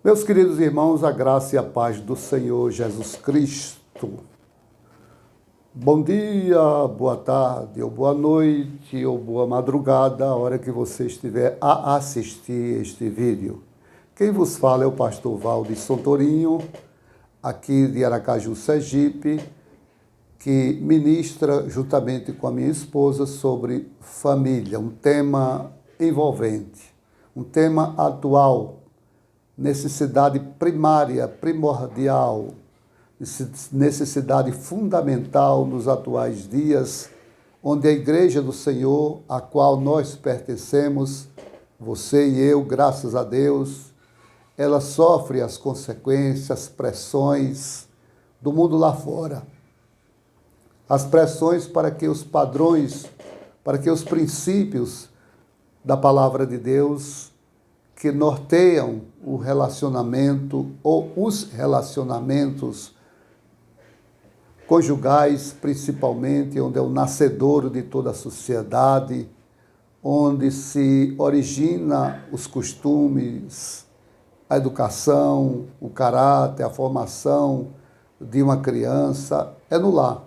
Meus queridos irmãos, a graça e a paz do Senhor Jesus Cristo. Bom dia, boa tarde, ou boa noite, ou boa madrugada, a hora que você estiver a assistir este vídeo. Quem vos fala é o pastor Valdir Sontorinho, aqui de Aracaju, Sergipe, que ministra juntamente com a minha esposa sobre família, um tema envolvente, um tema atual, necessidade primária, primordial, necessidade fundamental nos atuais dias, onde a Igreja do Senhor, a qual nós pertencemos, você e eu, graças a Deus, ela sofre as consequências, as pressões do mundo lá fora. As pressões para que os padrões, para que os princípios da palavra de Deus que norteiam o relacionamento ou os relacionamentos conjugais, principalmente, onde é o nascedouro de toda a sociedade, onde se origina os costumes, a educação, o caráter, a formação de uma criança, é no lar.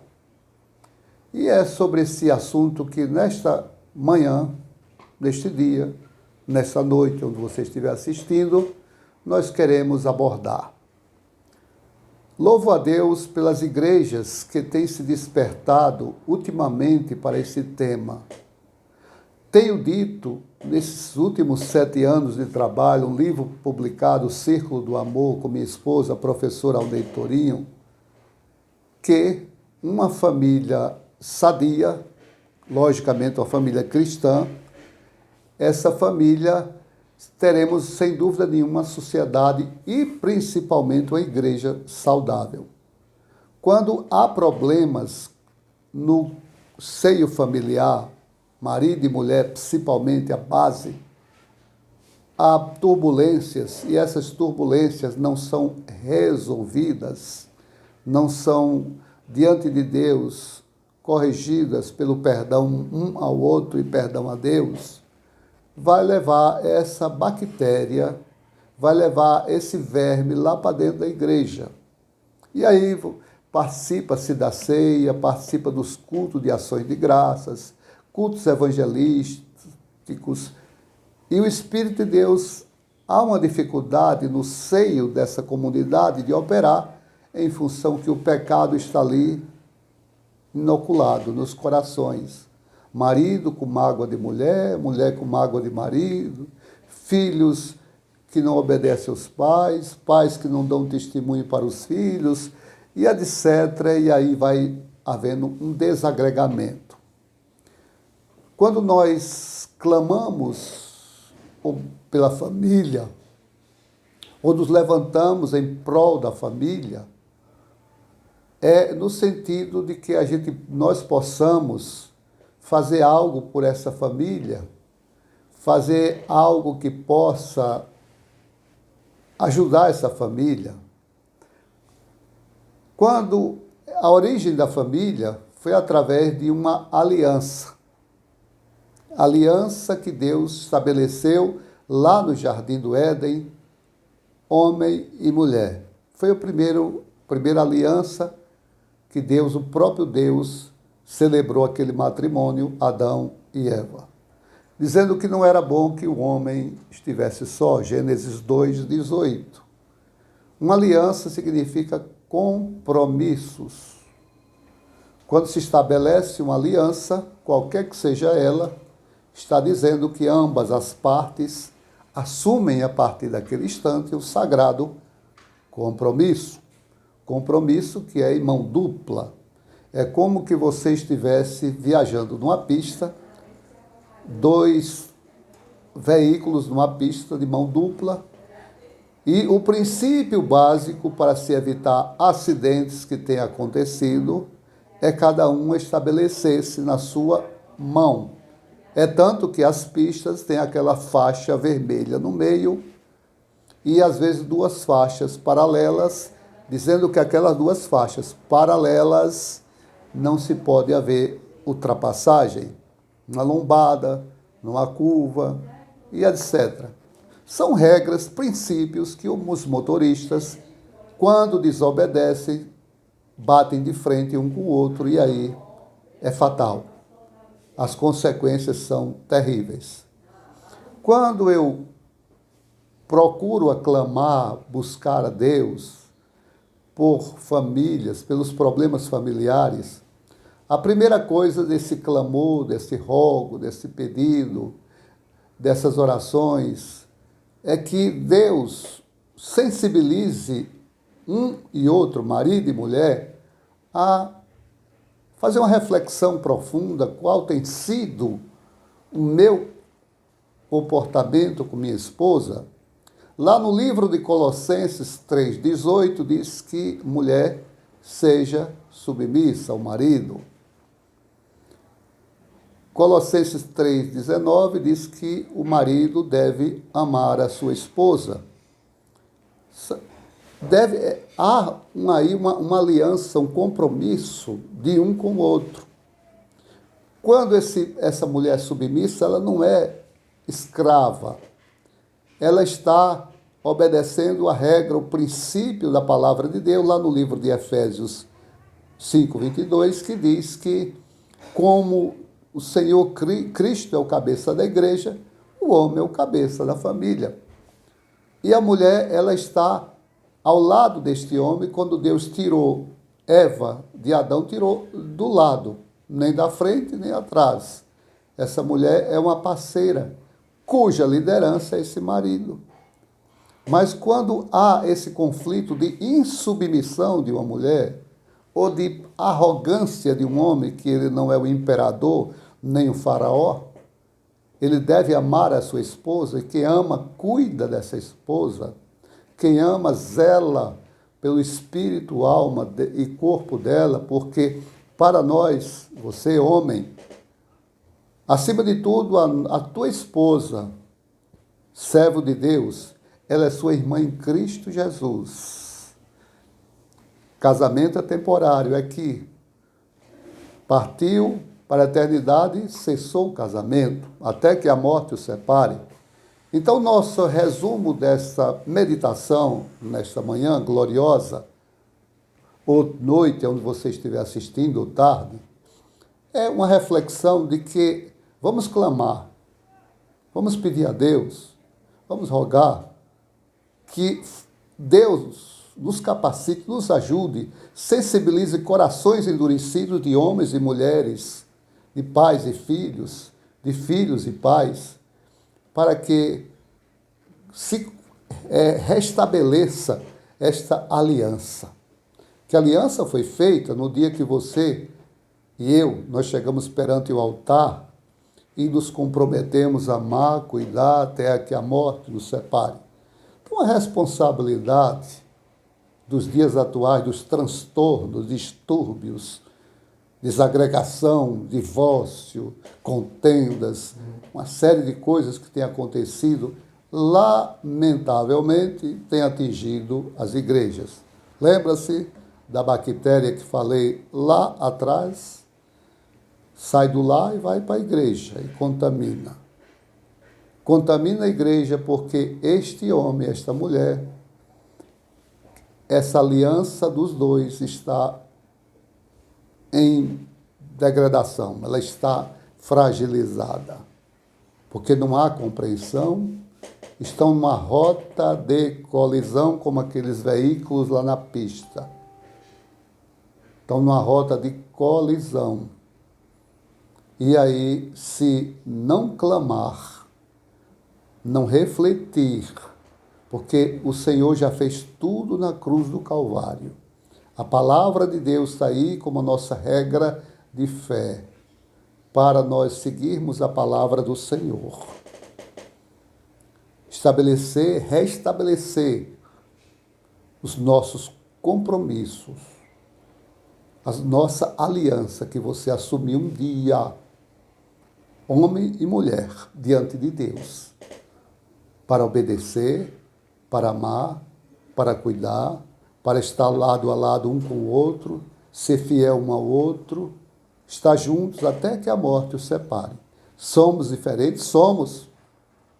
E é sobre esse assunto que nesta manhã, neste dia, nessa noite, onde você estiver assistindo, nós queremos abordar. Louvo a Deus pelas igrejas que têm se despertado ultimamente para esse tema. Tenho dito, nesses últimos 7 anos de trabalho, um livro publicado, Círculo do Amor, com minha esposa, a professora Aldeia Torinho, que uma família sadia, logicamente uma família cristã, essa família, teremos, sem dúvida nenhuma, uma sociedade e, principalmente, uma igreja saudável. Quando há problemas no seio familiar, marido e mulher, principalmente a base, há turbulências, e essas turbulências não são resolvidas, não são, diante de Deus, corrigidas pelo perdão um ao outro e perdão a Deus, vai levar essa bactéria, vai levar esse verme lá para dentro da igreja. E aí participa-se da ceia, participa dos cultos de ações de graças, cultos evangelísticos, e o Espírito de Deus, há uma dificuldade no seio dessa comunidade de operar, em função que o pecado está ali inoculado nos corações. Marido com mágoa de mulher, mulher com mágoa de marido, filhos que não obedecem aos pais, pais que não dão testemunho para os filhos, e etc. E aí vai havendo um desagregamento. Quando nós clamamos pela família, ou nos levantamos em prol da família, é no sentido de que nós possamos fazer algo por essa família, fazer algo que possa ajudar essa família. Quando a origem da família foi através de uma aliança. Aliança que Deus estabeleceu lá no Jardim do Éden, homem e mulher. Foi a primeira aliança que Deus, o próprio Deus, celebrou aquele matrimônio, Adão e Eva, dizendo que não era bom que o homem estivesse só, Gênesis 2:18. Uma aliança significa compromissos. Quando se estabelece uma aliança, qualquer que seja ela, está dizendo que ambas as partes assumem a partir daquele instante o sagrado compromisso. Compromisso que é em mão dupla. É como que você estivesse viajando numa pista, 2 veículos numa pista de mão dupla, e o princípio básico para se evitar acidentes que tenham acontecido é cada um estabelecer-se na sua mão. É tanto que as pistas têm aquela faixa vermelha no meio e às vezes 2 faixas paralelas, dizendo que aquelas 2 faixas paralelas não se pode haver ultrapassagem, uma lombada, numa curva e etc. São regras, princípios que os motoristas, quando desobedecem, batem de frente um com o outro e aí é fatal. As consequências são terríveis. Quando eu procuro aclamar, buscar a Deus por famílias, pelos problemas familiares, a primeira coisa desse clamor, desse rogo, desse pedido, dessas orações, é que Deus sensibilize um e outro, marido e mulher, a fazer uma reflexão profunda, qual tem sido o meu comportamento com minha esposa. Lá no livro de Colossenses 3,18 diz que mulher seja submissa ao marido. Colossenses 3,19 diz que o marido deve amar a sua esposa. Há aí uma aliança, um compromisso de um com o outro. Quando essa mulher submissa, ela não é escrava. Ela está obedecendo a regra, o princípio da palavra de Deus, lá no livro de Efésios 5:22, que diz que, como o Senhor Cristo é o cabeça da igreja, o homem é o cabeça da família. E a mulher, ela está ao lado deste homem. Quando Deus tirou Eva de Adão, tirou do lado, nem da frente, nem atrás. Essa mulher é uma parceira, cuja liderança é esse marido. Mas quando há esse conflito de insubmissão de uma mulher, ou de arrogância de um homem, que ele não é o imperador, nem o faraó, ele deve amar a sua esposa, e quem ama, cuida dessa esposa. Quem ama, zela pelo espírito, alma e corpo dela, porque para nós, você homem, acima de tudo, a tua esposa, servo de Deus, ela é sua irmã em Cristo Jesus. Casamento é temporário, é que partiu para a eternidade, cessou o casamento, até que a morte o separe. Então, nosso resumo dessa meditação, nesta manhã gloriosa, ou noite, onde você estiver assistindo, ou tarde, é uma reflexão de que vamos clamar, vamos pedir a Deus, vamos rogar que Deus nos capacite, nos ajude, sensibilize corações endurecidos de homens e mulheres, de pais e filhos, de filhos e pais, para que se restabeleça esta aliança. Que a aliança foi feita no dia que você e eu, nós chegamos perante o altar e nos comprometemos a amar, cuidar, até que a morte nos separe. Então, a responsabilidade dos dias atuais, dos transtornos, distúrbios, desagregação, divórcio, contendas, uma série de coisas que têm acontecido, lamentavelmente, tem atingido as igrejas. Lembra-se da bactéria que falei lá atrás? Sai do lar e vai para a igreja e contamina. Contamina a igreja porque este homem, esta mulher, essa aliança dos dois está em degradação, ela está fragilizada, porque não há compreensão, estão numa rota de colisão, como aqueles veículos lá na pista. Estão numa rota de colisão. E aí, se não clamar, não refletir, porque o Senhor já fez tudo na cruz do Calvário. A palavra de Deus está aí como a nossa regra de fé, para nós seguirmos a palavra do Senhor. Restabelecer os nossos compromissos, a nossa aliança que você assumiu um dia, homem e mulher, diante de Deus, para obedecer, para amar, para cuidar, para estar lado a lado um com o outro, ser fiel um ao outro, estar juntos até que a morte os separe. Somos diferentes? Somos.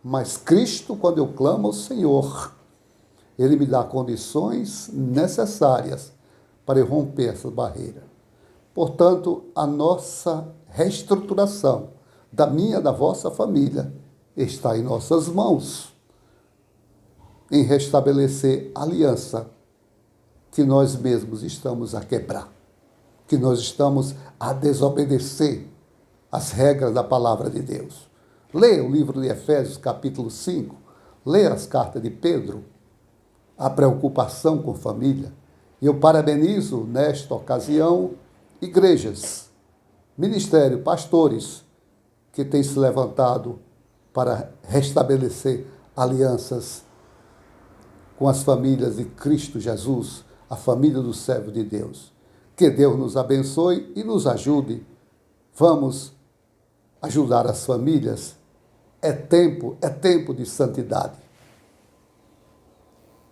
Mas Cristo, quando eu clamo ao Senhor, Ele me dá condições necessárias para eu romper essa barreira. Portanto, a nossa reestruturação da minha, da vossa família, está em nossas mãos, em restabelecer a aliança que nós mesmos estamos a quebrar, que nós estamos a desobedecer as regras da palavra de Deus. Leia o livro de Efésios, capítulo 5, leia as cartas de Pedro, a preocupação com família. E eu parabenizo, nesta ocasião, igrejas, ministério, pastores, que têm se levantado para restabelecer alianças com as famílias de Cristo Jesus, a família do servo de Deus. Que Deus nos abençoe e nos ajude. Vamos ajudar as famílias. É tempo de santidade.